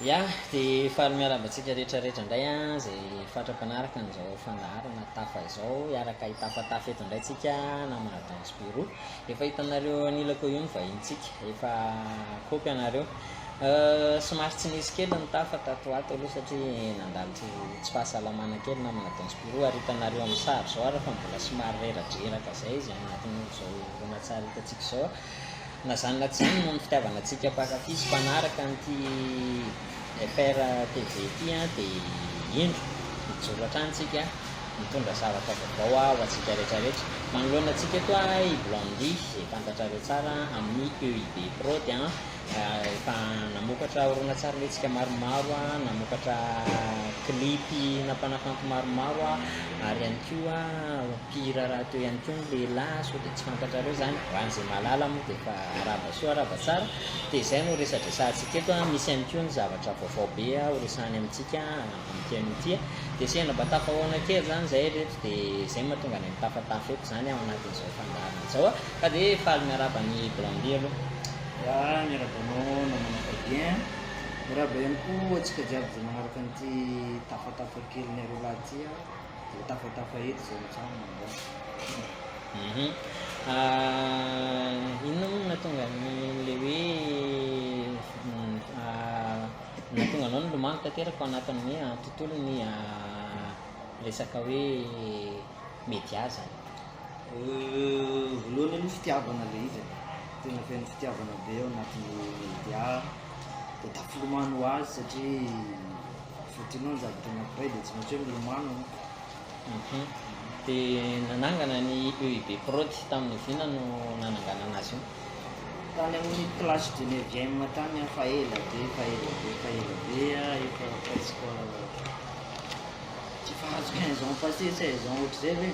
Ya, dia faly miarahaba antsika rehetrarehetra indray a zay fatra-panaraka an'izao fandaharana tafa izao hiaraka hitafatafa eto indray tsika namana Danse Bureau. Efa hitanareo anilako io ny vahintsika, efa kopy anareo. Somary tsy nisy kely ny tafa tato ato aloha satria nandalo tsy fahasalamana kely namana Danse Bureau ary hitanareo amin'ny sary zao ara fa mbola somary reradreraka zay izy agnatin'izao horonantsary hitantsika izao. Na zany na tsy zany no ny fitiavana antsika mpankafy sy mpanaraka n'ity FR TV ity a dia indro mijoro hatrany tsika mitondra zavatra vaovao ho antsika rehetrarehetra. Manoloana antsika eto a i Blondie izay fantatrareo tsara amin'ny EIB Prod efa namokatra horonantsary letsika maromaro a, namokatra klipy nampanakanto maromaro a, ary ihany koa mpihira raha teo ihany koa ny lehilahy sao dia tsy fantatrareo zany rahan'izay malala moa dia efa araba soa araba tsara. Dia izay no resadresantsika eto a, misy ihany koa ny zavatra vaovao be a horesahany amintsika amin'ity amin'ity dia sena mba tafahoana kely zany zay reto dia izay mahatonga any mitafatafa eto zany ao anatin'izao fandaharana izao a. Ka dia faly miaraba ny Blondie aloha. Ya, miarabanao namanaka bien. Miaraba ihany koa antsika jiaby zay manaraka an'ity tafatafa kely ny aroalahy ty a, dia tafatafa eto zay mitrano manda. Inona moa nahatonga le hoe nahatonga anao nilomano tanteraka ao anatin'ny hoe tontolon'ny resaka hoe média zany? Voalohany aloha fitiavana le izy tena feno fitiavana be ao anatin'ny média dia tafilomano ho azy satria fotrinao ny zavatra anankiray dia tsy maintsy hoe milomano. Dia nanangana ny EIB Prod tamin'ny vina no nananganana azy io? Tany amin'ny classe de 9e tany a, fa ela be efa presque tsy fahazo 15 ans passé 16 ans ohatr'izay ve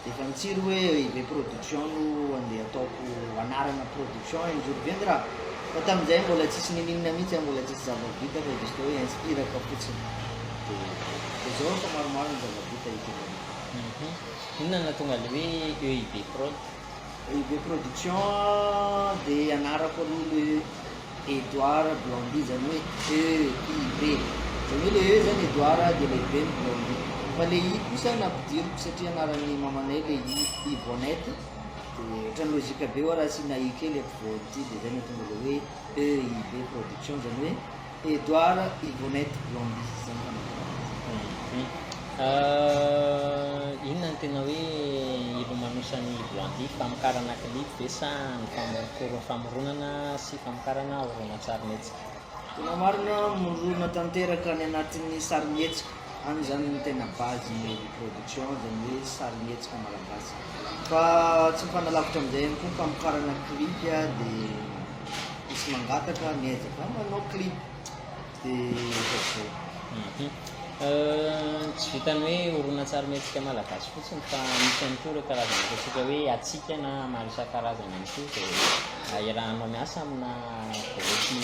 dia efa mitsiry hoe EIB Production no andeha ataoko anarana production un jour viendra. Fa tamin'izay mbola tsisy nininona mihitsy a, mbola tsisy zava-bita fa juste hoe inspiraka fotsiny dia zao fa maromaro ny zava-bita hitako. Inona nahatonga le hoe EIB Prod? EIB Production dia anarako aloha le Edouard Blondie zany hoe EIB zany hoe le E zany Edouard dia le B ny Blondie, fa le I kosa nampidiriko satria anaran'ny mamanay le Yvonnette dia ohatran'ny lozika be hoe raha asina I kely ampovoany ity dia zay nahatonga le hoe EIB Production zany hoe Edouard Yvonnette Blondie zany inona ny tena hoe ilomanosan'ny Blondie, famokarana klipy ve sa ny famoronana sy famokarana horonantsary mihetsika? tena marina morona tanteraka any anatin'ny sary mihetsika any zany ny tena base ny production zany hoe sary mihetsika malagasy. Fa tsy mifanalavitra amin'izay ihany koa famokarana klipy a dia misy mangataka miezaka manao klipy dia zay. Tsy vitany hoe horonantsary mihetsika malagasy fotsiny fa misy ihany koa ireo karazana ataontsika hoe atsika na maro isan-karazana ihany koa dia iarahanao miasa amina groupe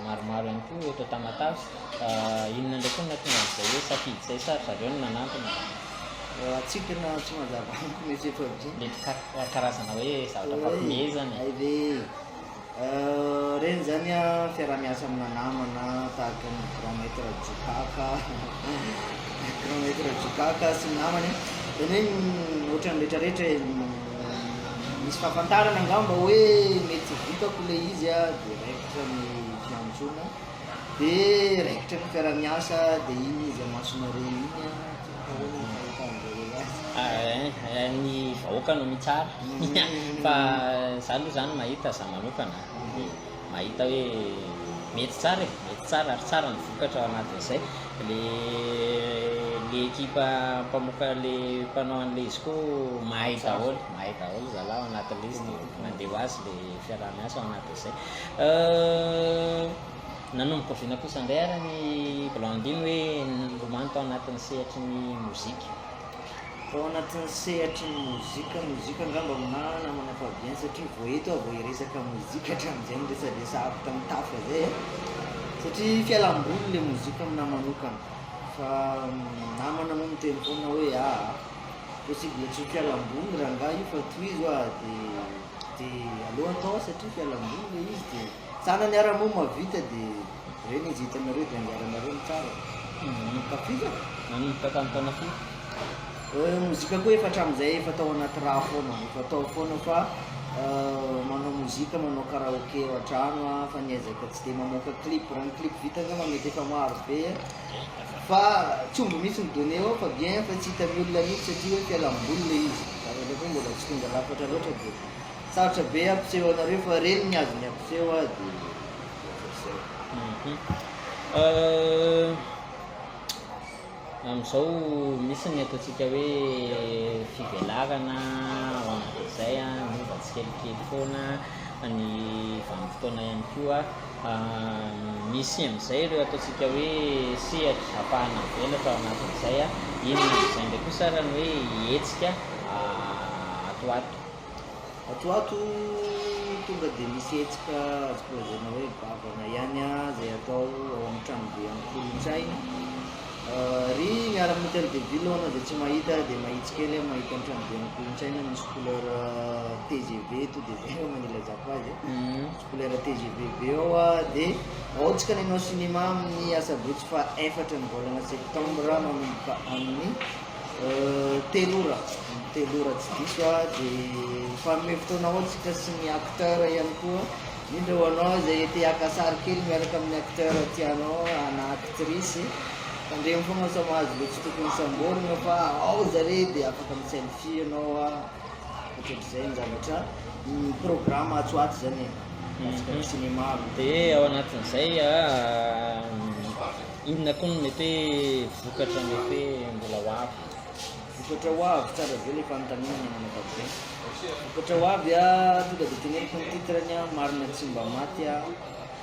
maromaro ihany koa eto Tamatave. Inona ndraiky no nahatonga an'izay hoe safidy izay sa zareo no nanantona? Atsika na tsy mazava amiko misy efa le karazana hoe zavatra fampihezany ve reny zany a fiarah-miasa amina namana tahaka ny grand maître Jokaka grand maître Jokaka sy ny namany zany hoe ohatran'ny rehetrarehetra misy fahafantarana angamba hoe mety vitako le izy a dia raikitra ny fiantsona dia raikitra ny fiarah-miasa dia iny izy amasonareo iny ny vahoaka no mitsara fa za aloha zany mahita za manokana mahita hoe mety tsara ary tsara ny vokatra ao anatin'izay. Le ekipa mpamoaka le mpanao an'le izy koa mahay daholo zalahy ao anatin'le izy dia mandeha ho azy le fiarah-miasa ao anatin'izay. Nanomboka vina kosa indray ary ny Blondie hoe nilomano tao anatin'ny sehatry ny mozika. Tao anatin'ny sehatry ny mozika angamba aminah namana fa bien satria vao eto vao hiresaka mozika hatramin'izay miresadresahako tamin'ny tafa zay satria fialam-boly le mozika aminah manokana. Fa namana moa miteny foana hoe possible tsy ho fialam-boly rangahy io fa toy izy dia aleo atao satria fialam-boly le izy dia tsara ny ara-moa mavita dia reny izy hitanareo dia anjaranareo ny tsara kafika manomboka tamin'ny taona fito mozika koa efa hatramin'izay efa atao anaty raha foana efa atao foana fa manao mozika manao karaoke ao an-trano fa niezaka tsy dia mamoaka clip raha ny clip vita nga mamety efa maro be fa tsombo misy midone ao fa bien fa tsy hitany olona mihitsy satria hoe fialambolina izy zareo koa mbola tsy tonga lafatra loatra dia sarotra be ampiseho anareo fa reny ny azo ny ampiseho a dia amin'izao misy ny ataontsika hoe fivelarana ao anatin'izay mova tsikelikely foana ny vanim-fotoana ihany koa misy amin'izay ireo ataontsika hoe sehatra hapahana velatra ao anatin'izay inona izay ndraiky koa sarany hoe hetsika atoato tonga dia misy hetsika azoko lazaina hoe bavana ihany zay atao ao amin'ny tranobe amin'ny kolontsaina ry miara amin'ny hôtel de ville anao dia tsy mahita dia mahitsy kely mahita ny tranobe amin'ny kolontsaina misy couleur TGV to dia zay manilazako azy misy couleur TGV be ao dia aotsika ny anao cinéma amin'ny asabotsy fa 4 ny volana septembre manomboka amin'ny telora tsy diso dia fanome fotoana aotsika sy ny acteur ihany koa indrindra ho anao zay te hakasary kely miaraka amin'ny acteur tianao ana actrice fandremy fogna sa mahazo le tsy tokony samborina fa ao zare dia afaka miselfie anao ohatr'izay ny zavatra programme atsoato zany asika ny cinéma dia ao anatin'izay inona koa no mety hoe vokatra mety hoe mbola ho avy vokatra ho avy tsara be le fanontaniana manakabe vokatra ho avy tonga dia teneniko ny titrany marina tsy mba maty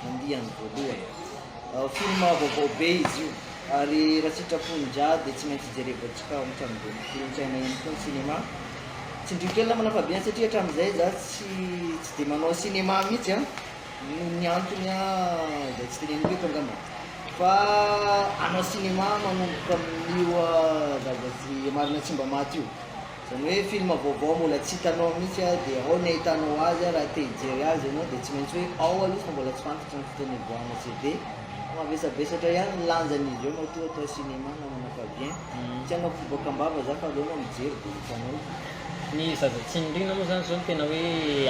mandiany voalohany film vaovao be izy io ary raha sitrapony-dra dia tsy maintsy jerevantsika ao amin'ny tranobe kolontsaina ihany koa ny cinéma tsy indrikely manafabiany satria hatramin'izay za tsy dia manao cinéma mihitsy ny antony zay tsy teneniko eto angamba fa anao cinéma manomboka amin'io zavatsy marina tsy mba maty io zany hoe film vaovao mbola tsy hitanao mihitsy dia ao ny ahitanao azy raha te hijery azy ianao dia tsy maintsy hoe ao aloha fa mbola tsy fantatra ny fitenivoana CD mavesabesatra ihany ny lanjan'izy eo no toa atao cinéma na manafabien tsy anao fiboaka-mbava za fa alohanao mijery dia hitanao ny zazatsy indrina moa zany zao no tena hoe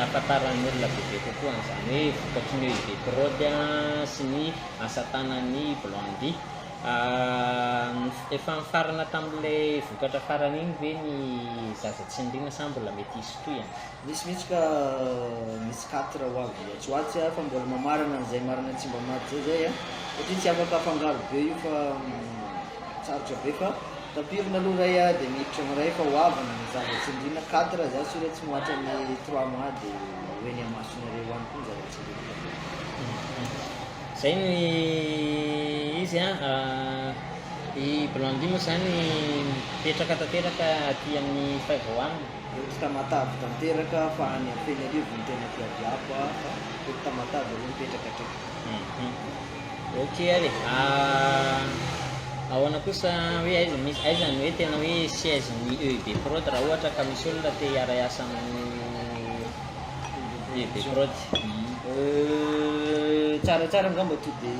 afantaran'ny olona bebe kokoa n'izany hoe vokatry ny be prody sy ny asatanan'ny Blondy efa mifarana tamin'ilay vokatra farany iny ve ny zazatsy indrina sa mbola mety hisy toyany misy ka misy 4 ho avy atsoatsy fa mbola mamarana n'izay marina tsy mba maty zay satria tsy afaka afangaro be io fa sarotra be fa tapirina aloha ray dia miditra amiray fa ho avana ny zavatsy indrina 4 za sore tsy moatra ny 3 mois dia hoeny amasonareo hany koa ny zavatsy indrina zay ny izy i Blondy moa zany mipetraka tanteraka aty amin'ny 5 aminy tsy tamatavy tanteraka fa any am'feny arivo ny tena fiaviako fa tamatavy aloha mipetraka atraiky ok ale ahoana kosa hoe aizany hoe tena hoe siège ny EUB Prod raha ohatra ka misy olona te hiara-iasa amin'ny EUB Prod tsaratsara angamba to dia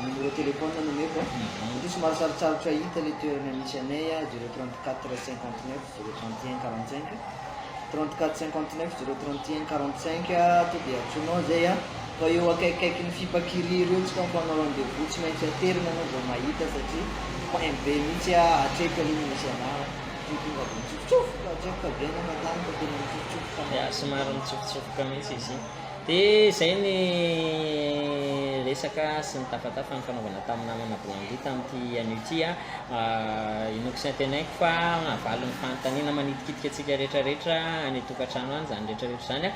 numéro téléphone nomeko satria somary sarotsarotra hita le toerana misy anay 034 59 031 45 34 59 031 45 to dia atsoinao zay fa eo akaikikaiky ny fipakiriry eo tsika mifanao rendez-vous tsy maintsy aterina anao vao mahita satria point be mihitsy atreka iny misy anara tonga dia mitsofotsofoka atreka be anao matanaka tena mitsofotsofoka somary mitsofotsofoka mihitsy izy dia zay ny resaka sy ny tafatafa ny fanaovana tamin'ny namana Blondy tamin'ity anio ity inoko sy antenaiko fa navalon'ny fanontaniana manidikitika atsika rehetrarehetra any tokantrano any zany rehetrarehetra zany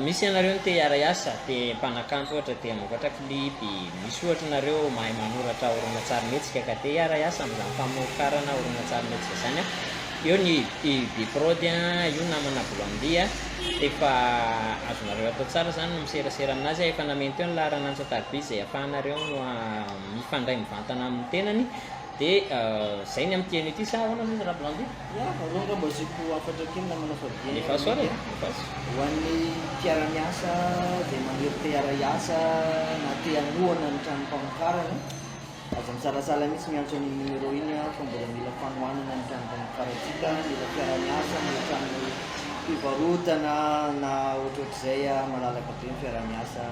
misy ianareo ny te hiara-iasa dia mpanakanto ohatra te hamokatra klipy misy ohatra nareo mahay manoratra horonantsarimetsika ka te hiara-iasa amin'izany famokarana horonantsarimetsika zany eo ny EUB Prod io namana Blondy efa azonareo atao tsara zany no miserasera aminazy efa nameny teo ny laharan'antsy tarby izay ahafahanareo no mifandray mivantana amin'ny tenany dia zay ny amin'ny teny ity sa ahoana izy raha Blondie? Ya ronga mba asiko afatra kely na manao fadiny Efa soa efa ho an'ny mpiara-miasa dia manery te-hiara-iasa na te-hanohana ny tranom-pamokarana aza misalasala mihitsy miantso ny numéro iny fa mbola mila fanohanana ny tranom-pamokaratsika mila mpiara-miasa mila trano fivarotana na ohatrohatr'izay malalaka be ny fiara-miasa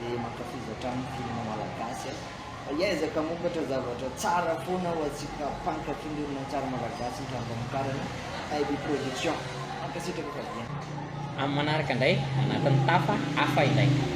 dia mankafiza trano filma malagasy fa iezaka mokatra zavatra tsara foana ho atsika mpankafindorina tsara malagasy ny tranom-pamokarana IB Production mankasitraka fa bien amin'ny manaraka indray anatin'ny tafa hafa indray